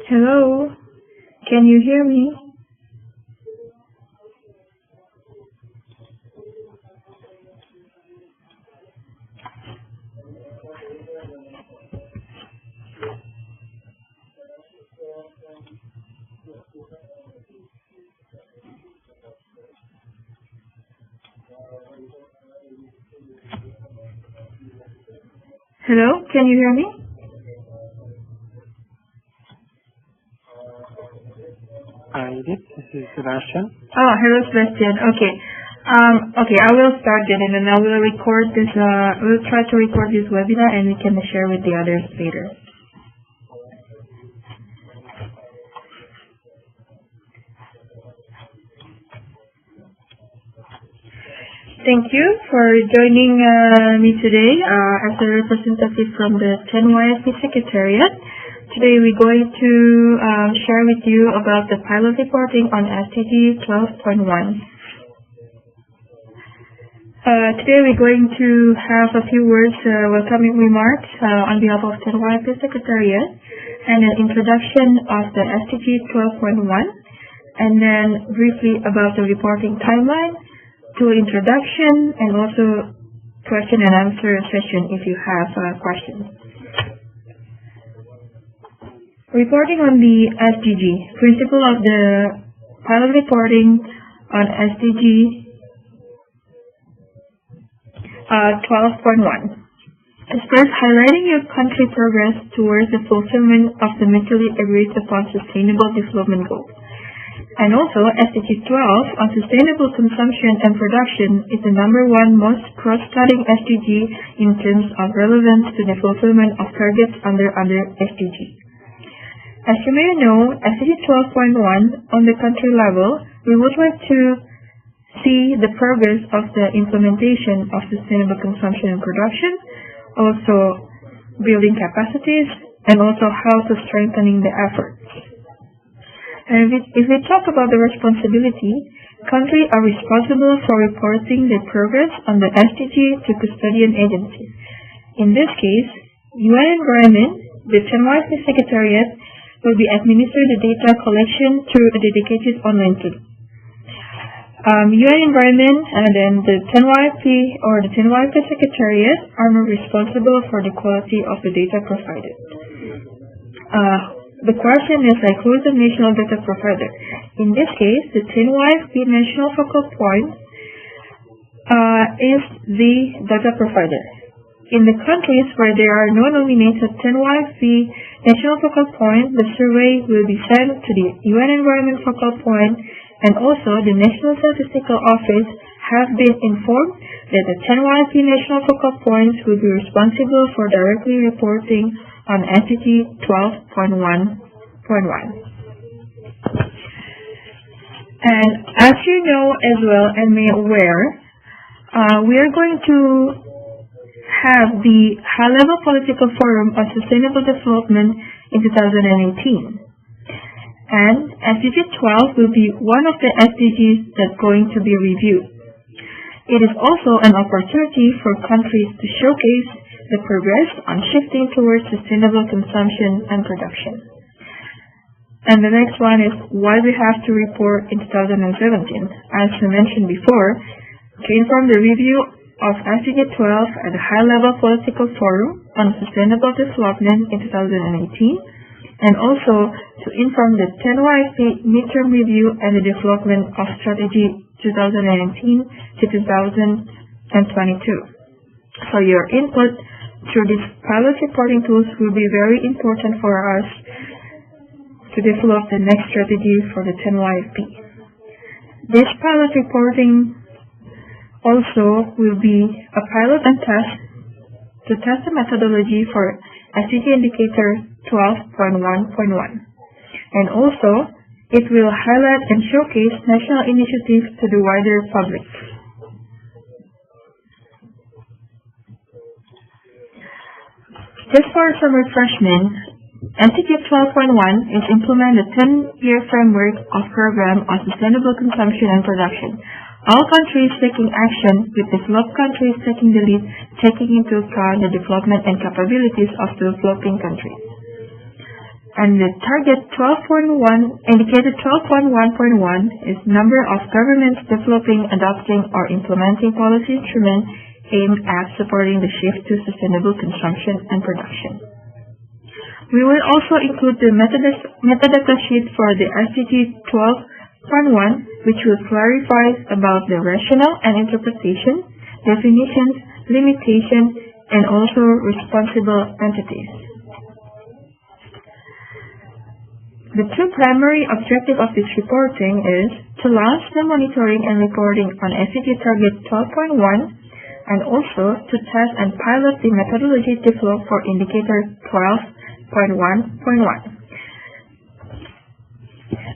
Hello, can you hear me? Hello, can you hear me? Yes, this is Sebastian. Oh, hello, Sebastian. Okay. Okay, I will start then, and then I will record this. We'll try to record this webinar, and we can share with the others later. Thank you for joining me today as a representative from the 10YSP Secretariat. Today we're going to share with you about the pilot reporting on SDG 12.1. Today we're going to have a few words, welcoming remarks on behalf of 10YSP Secretariat, and an introduction of the SDG 12.1, and then briefly about the reporting timeline, to introduction, and also question and answer session if you have questions. Reporting on the SDG, principle of the pilot reporting on SDG 12.1. First, highlighting your country progress towards the fulfillment of the mutually agreed upon sustainable development goals. And also, SDG 12 on sustainable consumption and production is the #1 most cross-cutting SDG in terms of relevance to the fulfillment of targets under SDG. As you may know, SDG 12.1 on the country level, we would like to see the progress of the implementation of sustainable consumption and production, also building capacities, and also how to strengthening the efforts. And if we talk about the responsibility, countries are responsible for reporting their progress on the SDG to custodian agencies. In this case, UN Environment, the 10YSP Secretariat, will be administered the data collection through a dedicated online tool. UN Environment and then the 10YSP or the 10YSP Secretariat are not responsible for the quality of the data provided. The question is like, who is the national data provider? In this case, the 10YSP National Focal Point is the data provider. In the countries where there are no nominated 10YSP National Focal Point, the survey will be sent to the UN Environment Focal Point, and also the National Statistical Office have been informed that the 10YSP National Focal Points will be responsible for directly reporting on SDG 12.1.1. And as you know as well and may aware, we are going to have the high-level political forum on sustainable development in 2018. And SDG 12 will be one of the SDGs that's going to be reviewed. It is also an opportunity for countries to showcase the progress on shifting towards sustainable consumption and production. And the next one is why we have to report in 2017. As I mentioned before, to inform the review of SDG 12 at the high-level political forum on sustainable development in 2018, and also to inform the 10YSP midterm review and the development of strategy 2019 to 2022. So your input through these pilot reporting tools will be very important for us to develop the next strategy for the 10YSP. This pilot reporting also will be a pilot and test to test the methodology for SDG indicator 12.1.1. And also, it will highlight and showcase national initiatives to the wider public. Just for some refreshment, SDG 12.1 is implement the 10-year framework of program on sustainable consumption and production. All countries taking action, with developed countries taking the lead, taking into account the development and capabilities of developing countries. And the target 12.1, indicated 12.1.1 is number of governments developing, adopting, or implementing policy instruments aimed at supporting the shift to sustainable consumption and production. We will also include the metadata sheet for the SDG 12.1, which will clarify about the rationale and interpretation, definitions, limitations, and also responsible entities. The two primary objectives of this reporting is to launch the monitoring and reporting on SDG target 12.1 and also to test and pilot the methodology developed for indicator 12.1.1.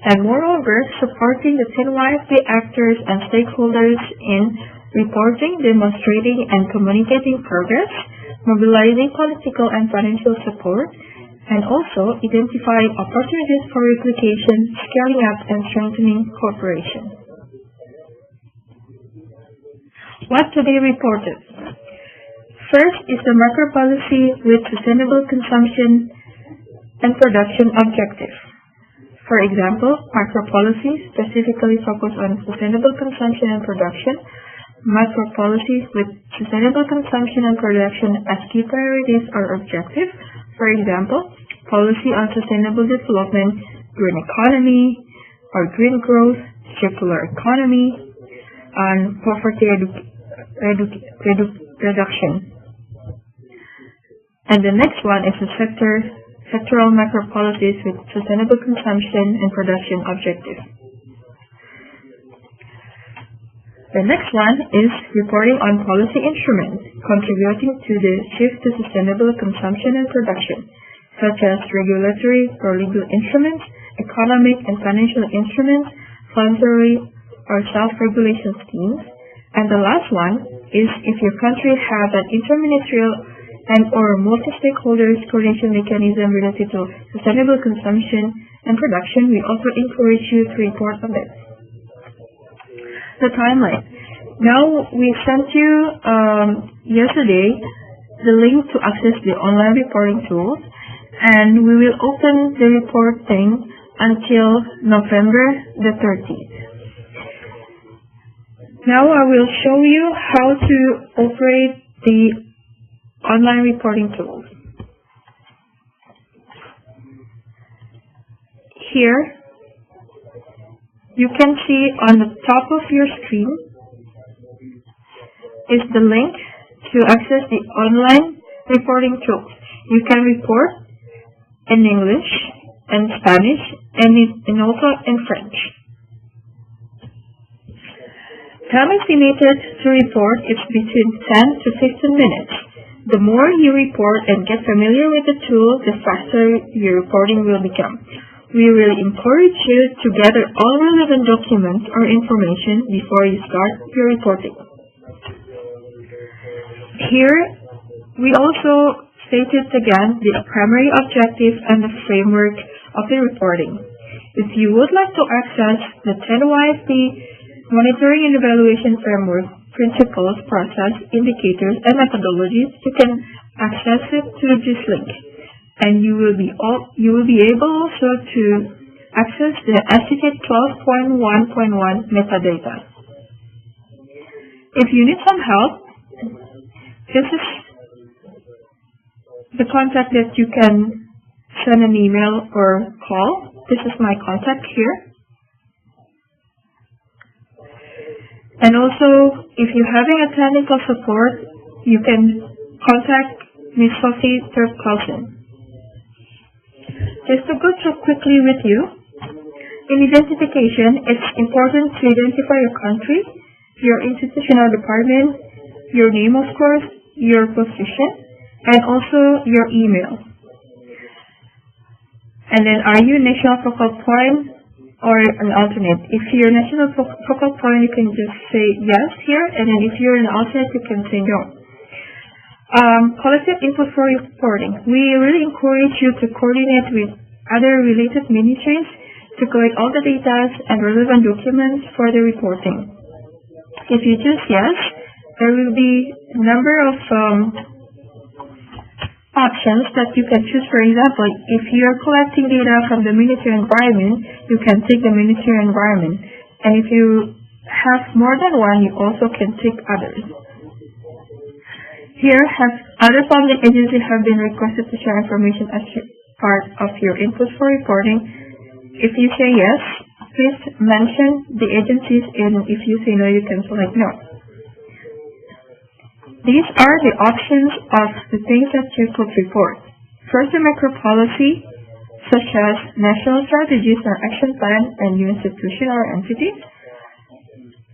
And moreover, supporting the 10 YFP actors and stakeholders in reporting, demonstrating, and communicating progress, mobilizing political and financial support, and also identifying opportunities for replication, scaling up, and strengthening cooperation. What to be reported? First is the macro policy with sustainable consumption and production objective. For example, macro policies specifically focus on sustainable consumption and production, macro policies with sustainable consumption and production as key priorities or objectives. For example, policy on sustainable development, green economy, or green growth, circular economy, and poverty reduction. And the next one is the sectoral macro policies with sustainable consumption and production objectives. The next one is reporting on policy instruments contributing to the shift to sustainable consumption and production, such as regulatory or legal instruments, economic and financial instruments, voluntary or self-regulation schemes. And the last one is if your country has an interministerial and or multi-stakeholders coordination mechanism related to sustainable consumption and production, we also encourage you to report on this. The timeline. Now, we sent you yesterday the link to access the online reporting tools, and we will open the reporting until November the 30th. Now I will show you how to operate the online reporting tools. Here, you can see on the top of your screen is the link to access the online reporting tools. You can report in English and Spanish and also in French. Time estimated to report is between 10 to 15 minutes. The more you report and get familiar with the tool, the faster your reporting will become. We really encourage you to gather all relevant documents or information before you start your reporting. Here, we also stated again the primary objective and the framework of the reporting. If you would like to access the 10 YFP monitoring and evaluation framework, principles, process, indicators, and methodologies, you can access it through this link. And you will be able also to access the SDG 12.1.1 metadata. If you need some help, this is the contact that you can send an email or call. This is my contact here. And also, if you're having a technical support, you can contact Ms. Sophie Terp-Clausen. Just to go through quickly with you, in identification, it's important to identify your country, your institutional department, your name of course, your position, and also your email. And then, are you national focal point or an alternate? If you're national focal point, you can just say yes here, and then if you're an alternate, you can say no. Policy and input for reporting. We really encourage you to coordinate with other related ministries to collect all the data and relevant documents for the reporting. If you choose yes, there will be a number of options that you can choose. For example, if you are collecting data from the military environment, you can take the military environment. And if you have more than one, you also can take others. Here, other public agencies have been requested to share information as part of your inputs for reporting. If you say yes, please mention the agencies, and if you say no, you can select no. These are the options of the things that you could report. First, the macro policy, such as national strategies or action plan and new institution or entities.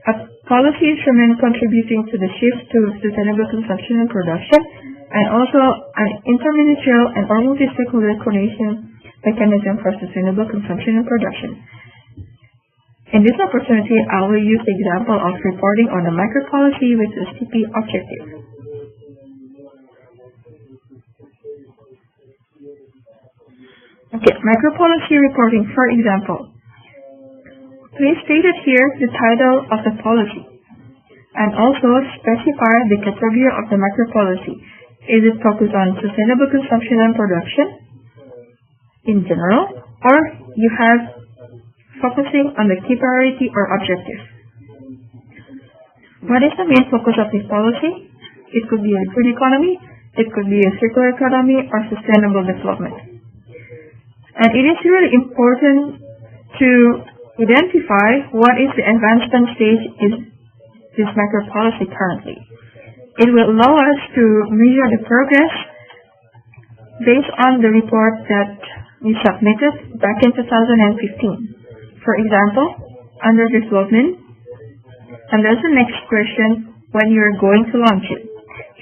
A policy instrument contributing to the shift to sustainable consumption and production, and also an interministerial and or multi-stakeholder coordination mechanism for sustainable consumption and production. In this opportunity, I will use the example of reporting on the macro policy with STP objective. Okay, macro policy reporting, for example. Please state it here the title of the policy, and also specify the category of the macro policy. Is it focused on sustainable consumption and production in general, or you have focusing on the key priority or objective? What is the main focus of this policy? It could be a green economy, it could be a circular economy, or sustainable development. And it is really important to identify what is the advancement stage in this macro policy currently. It will allow us to measure the progress based on the report that we submitted back in 2015. For example, under development, and there's the next question when you're going to launch it.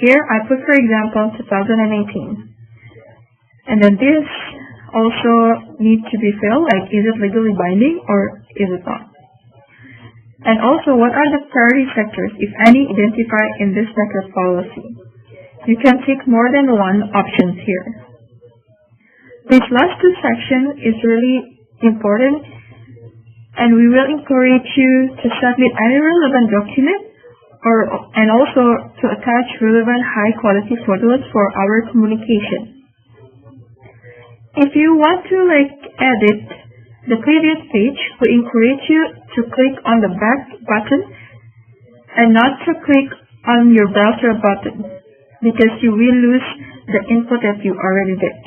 Here I put, for example, 2018. And then this also needs to be filled, like is it legally binding or is it not? And also, what are the priority sectors, if any, identified in this macro policy? You can take more than one options here. This last two section is really important, and we will encourage you to submit any relevant document and also to attach relevant high-quality photos for our communication. If you want to edit the previous page, we encourage you to click on the back button and not to click on your browser button, because you will lose the input that you already did.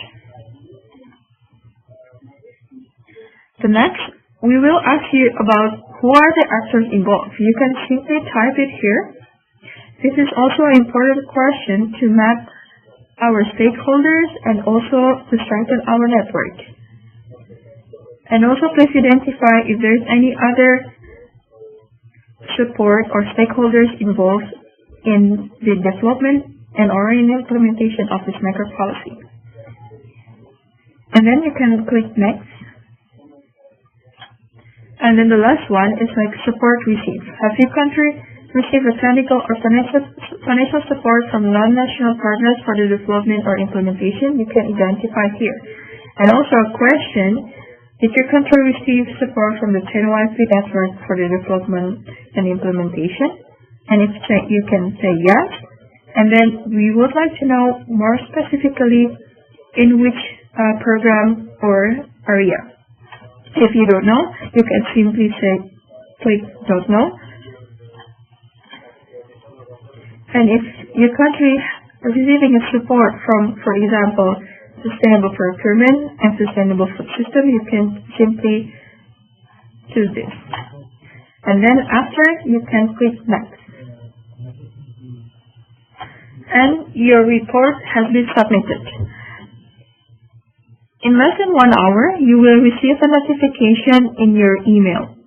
The next, we will ask you about who are the actors involved. You can simply type it here. This is also an important question to map our stakeholders and also to strengthen our network. And also please identify if there is any other support or stakeholders involved in the development and or in the implementation of this macro policy. And then you can click next. And then the last one is support received. Have your country received a technical or financial support from non-national partners for the development or implementation? You can identify here. And also a question, did your country receive support from the 10 Wi-Fi network for the development and implementation? And if you can say yes, and then we would like to know more specifically in which program or area. If you don't know, you can simply click don't know. And if your country is receiving a support from, for example, sustainable procurement and sustainable food system, you can simply choose this. And then after, you can click next. And your report has been submitted. In less than 1 hour, you will receive a notification in your email.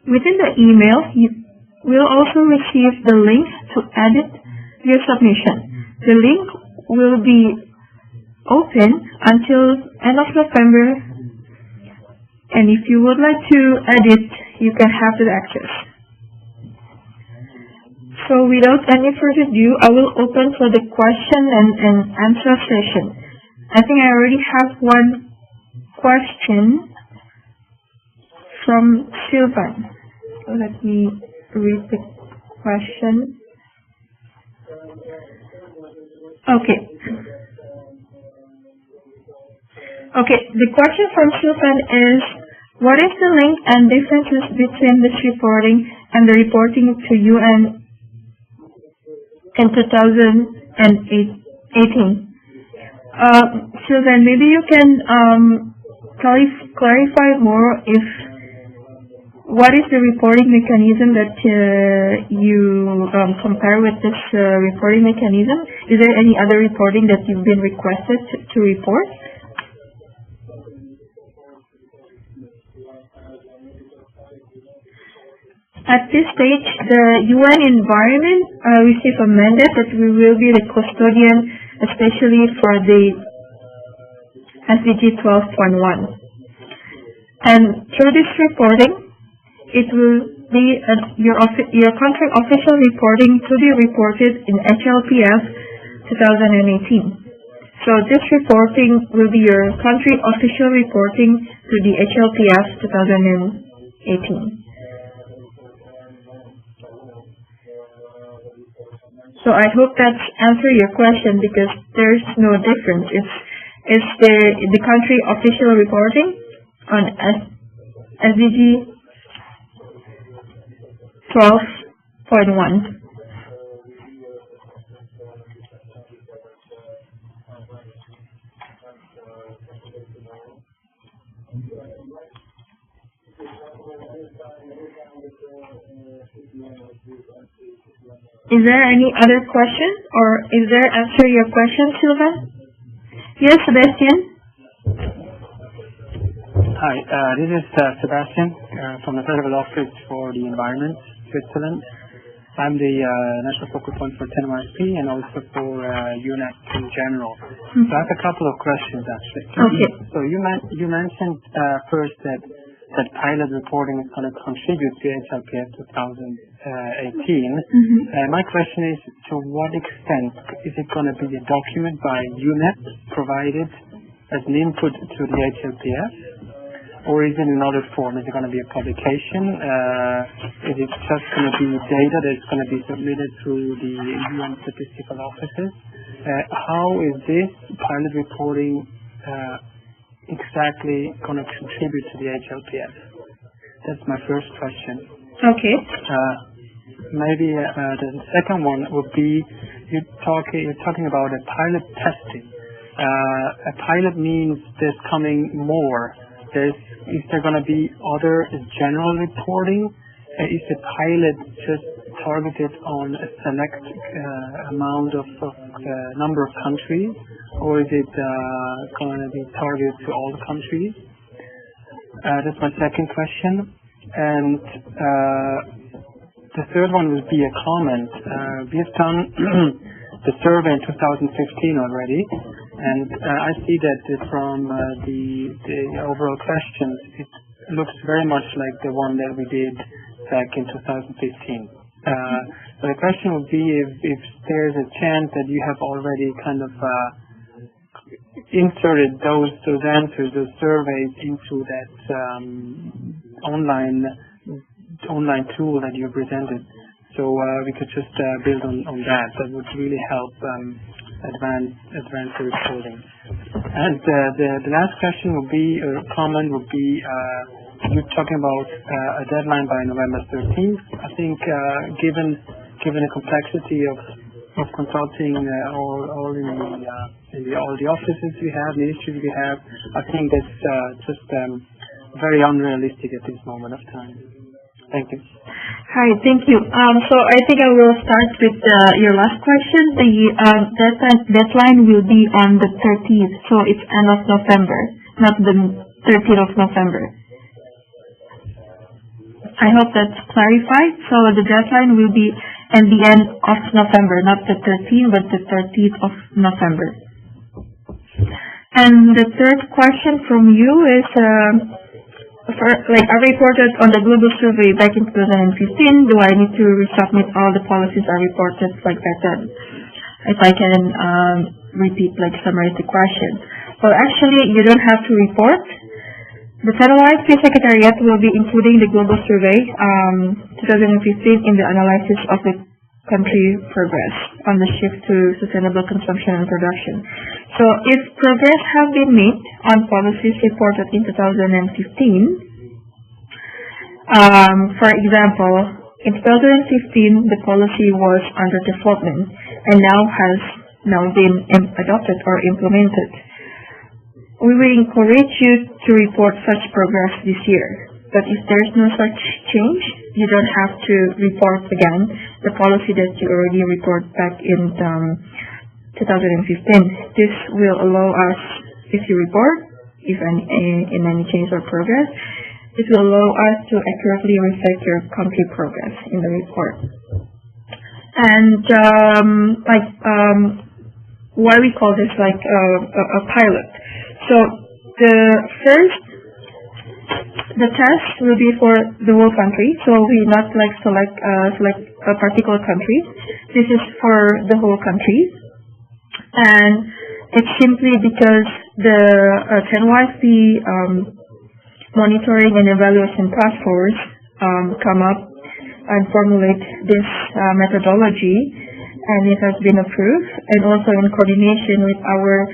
Within the email, you will also receive the link to edit your submission. The link will be open until end of November, and if you would like to edit, you can have the access. So without any further ado, I will open for the question and answer session. I think I already have one question from Sylvan. Let me read the question. Okay. Okay, the question from Sylvan is, what is the link and differences between this reporting and the reporting to UN in 2018? Sylvan, maybe you can clarify more if what is the reporting mechanism that you compare with this reporting mechanism? Is there any other reporting that you've been requested to report? At this stage, the UN environment received a mandate that we will be the custodian, especially for the SDG 12.1. And through this reporting, it will be your country official reporting to be reported in HLPF 2018. So this reporting will be your country official reporting to the HLPF 2018. So I hope that's answered your question, because there's no difference. It's the country official reporting on SDG 12.1. Is there any other question, or is there answer your question, Sylvan? Yes, Sebastian. Hi, this is Sebastian from the Federal Office for the Environment, Switzerland. I'm the national focal point for TENOISP and also for UNEP in general. So I have a couple of questions, actually. Okay. So you mentioned first that pilot reporting is going to contribute to HLPF 2018. My question is, to what extent is it going to be a document by UNEP provided as an input to the HLPF, or is it in another form? Is it going to be a publication? Is it just going to be data that's going to be submitted through the UN statistical offices? How is this pilot reporting exactly going to contribute to the HLPF? That's my first question. Okay. Maybe the second one would be, you're talking about a pilot testing. A pilot means there's coming more. Is there going to be other general reporting? Is the pilot just targeted on a select amount of number of countries, or is it going to be targeted to all the countries? That's my second question. And the third one would be a comment. We have done the survey in 2015 already, and I see that from the overall questions, it looks very much like the one that we did back in 2015. So the question would be if there's a chance that you have already kind of inserted those answers, those surveys into that online tool that you presented. So we could just build on that. That would really help advance the reporting. And the last question would be, or comment would be, you're talking about a deadline by November 13th. I think given the complexity of consulting all the offices we have, ministries we have, I think that's just very unrealistic at this moment of time. Thank you. Hi, thank you. So I think I will start with your last question. The deadline will be on the 30th, so it's end of November, not the 30th of November. I hope that's clarified. So the deadline will be at the end of November, not the 13th, but the 30th of November. And the third question from you is, like I reported on the global survey back in 2015, do I need to resubmit all the policies I reported like back then? If I can repeat, like summarize the question. Well, actually, you don't have to report. The Federal Secretariat will be including the global survey 2015 in the analysis of the country progress on the shift to sustainable consumption and production. So if progress has been made on policies reported in 2015, for example, in 2015 the policy was under development and has now been adopted or implemented. We will encourage you to report such progress this year. But if there's no such change, you don't have to report again the policy that you already reported back in 2015. This will allow us, if you report, if in any change or progress, it will allow us to accurately reflect your country progress in the report. And why we call this like a pilot. So the test will be for the whole country, so we not like select a particular country. This is for the whole country, and it's simply because the 10YC monitoring and evaluation task force come up and formulate this methodology, and it has been approved, and also in coordination with our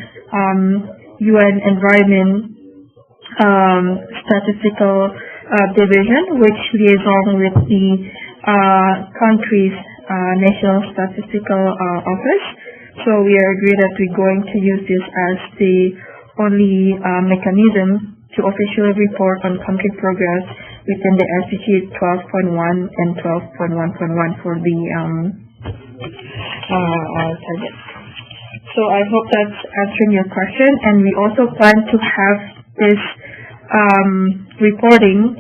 UN Environment Statistical Division, which liaison with the country's National Statistical Office. So we are agreed that we're going to use this as the only mechanism to officially report on country progress within the SDG 12.1 and 12.1.1 for the target. So I hope that's answering your question, and we also plan to have this reporting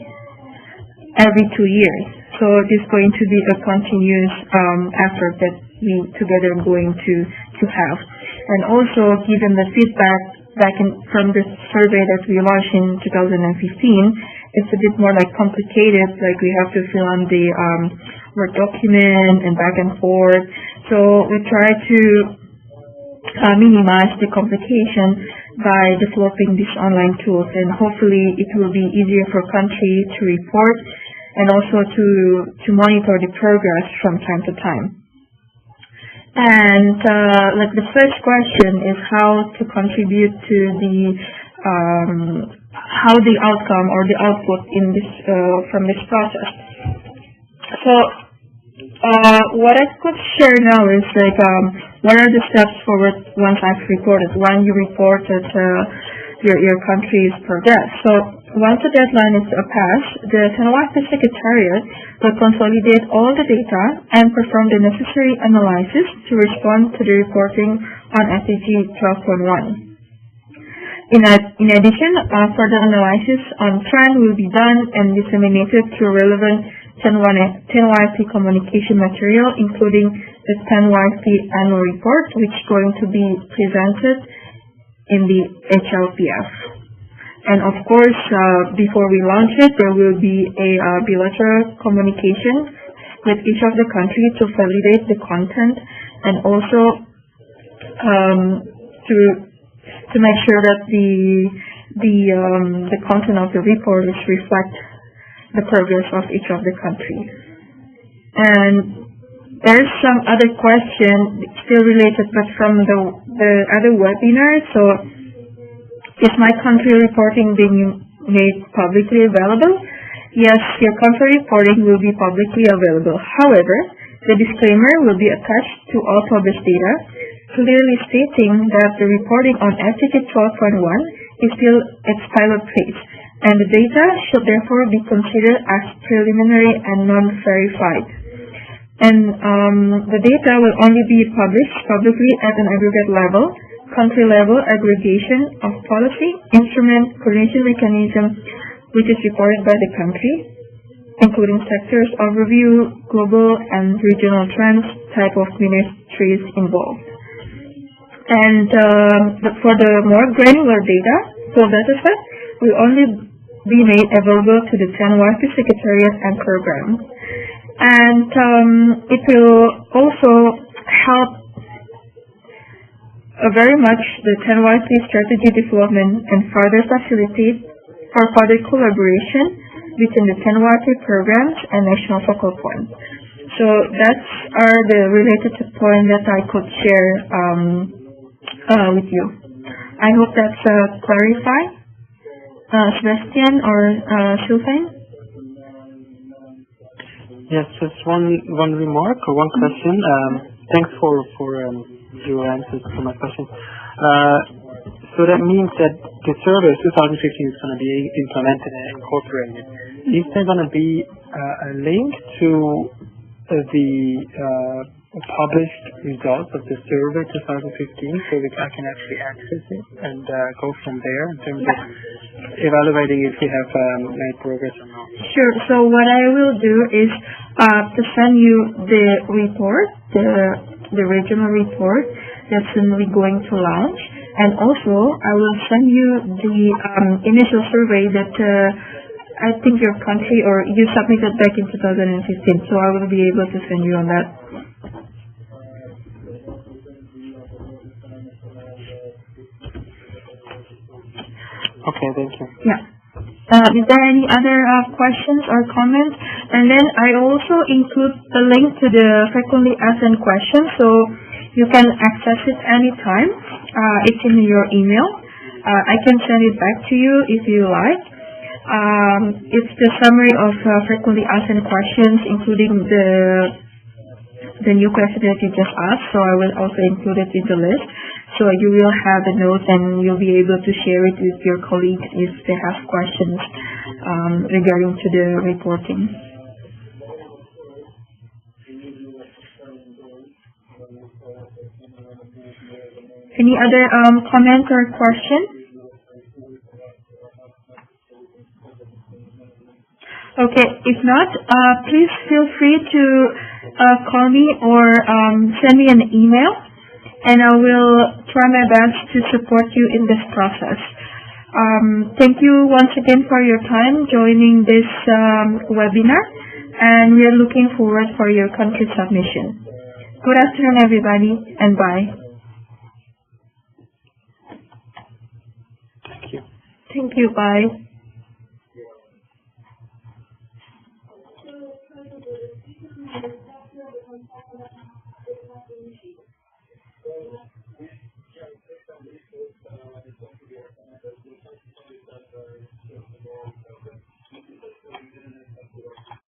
every 2 years. So this is going to be a continuous effort that we together are going to have. And also, given the feedback from the survey that we launched in 2015, it's a bit more like complicated, like we have to fill in the Word document and back and forth. So we try to minimize the complication by developing these online tools, and hopefully it will be easier for country to report and also to monitor the progress from time to time. And like the first question is how to contribute to the how the outcome or the output in this from this process. So what I could share now is like what are the steps forward once I've reported? When you reported your country's progress. So once the deadline is passed, the Tenwate Secretariat will consolidate all the data and perform the necessary analysis to respond to the reporting on SDG 12.1. In addition, further analysis on trend will be done and disseminated through relevant 10YC communication material, including the 10YC annual report, which is going to be presented in the HLPF. And of course, before we launch it, there will be a bilateral communication with each of the countries to validate the content, and also to make sure that the content of the report is reflect the progress of each of the countries. And there's some other question still related, but from the other webinar. So, is my country reporting being made publicly available? Yes, your country reporting will be publicly available. However, the disclaimer will be attached to all published data, clearly stating that the reporting on SDG 12.1 is still its pilot phase, and the data should therefore be considered as preliminary and non-verified. And the data will only be published publicly at an aggregate level, country level aggregation of policy, instrument, coordination mechanism, which is reported by the country, including sectors overview, global and regional trends, type of ministries involved. And for the more granular data, full data set, we only be made available to the 10YP Secretariat and programs. And it will also help very much the 10YP strategy development and further facilitate for further collaboration between the 10YP programs and national focal points. So that's are the related points that I could share with you. I hope that's clarified. Sebastian or Sylvain? Yes, just one remark or one question. Thanks for your answers to my question. So that means that the survey 2015 is going to be implemented and incorporated. Is there going to be a link to the published results of the survey 2015 so that I can actually access it and go from there in terms of evaluating if we have made progress or not? Sure. So what I will do is to send you the report, the regional report that's going to launch, and also I will send you the initial survey that I think your country or you submitted back in 2015. So I will be able to send you on that. Okay, thank you. Yeah. Is there any other questions or comments? And then I also include the link to the frequently asked questions, so you can access it anytime. It's in your email. I can send it back to you if you like. It's the summary of frequently asked questions, including the new question that you just asked, so I will also include it in the list. So you will have the notes and you'll be able to share it with your colleagues if they have questions regarding to the reporting. Any other comment or question? Okay, if not, please feel free to call me or send me an email, and I will try my best to support you in this process. Thank you once again for your time joining this webinar, and we are looking forward for your country submission. Good afternoon, everybody, and bye. Thank you. Thank you, bye.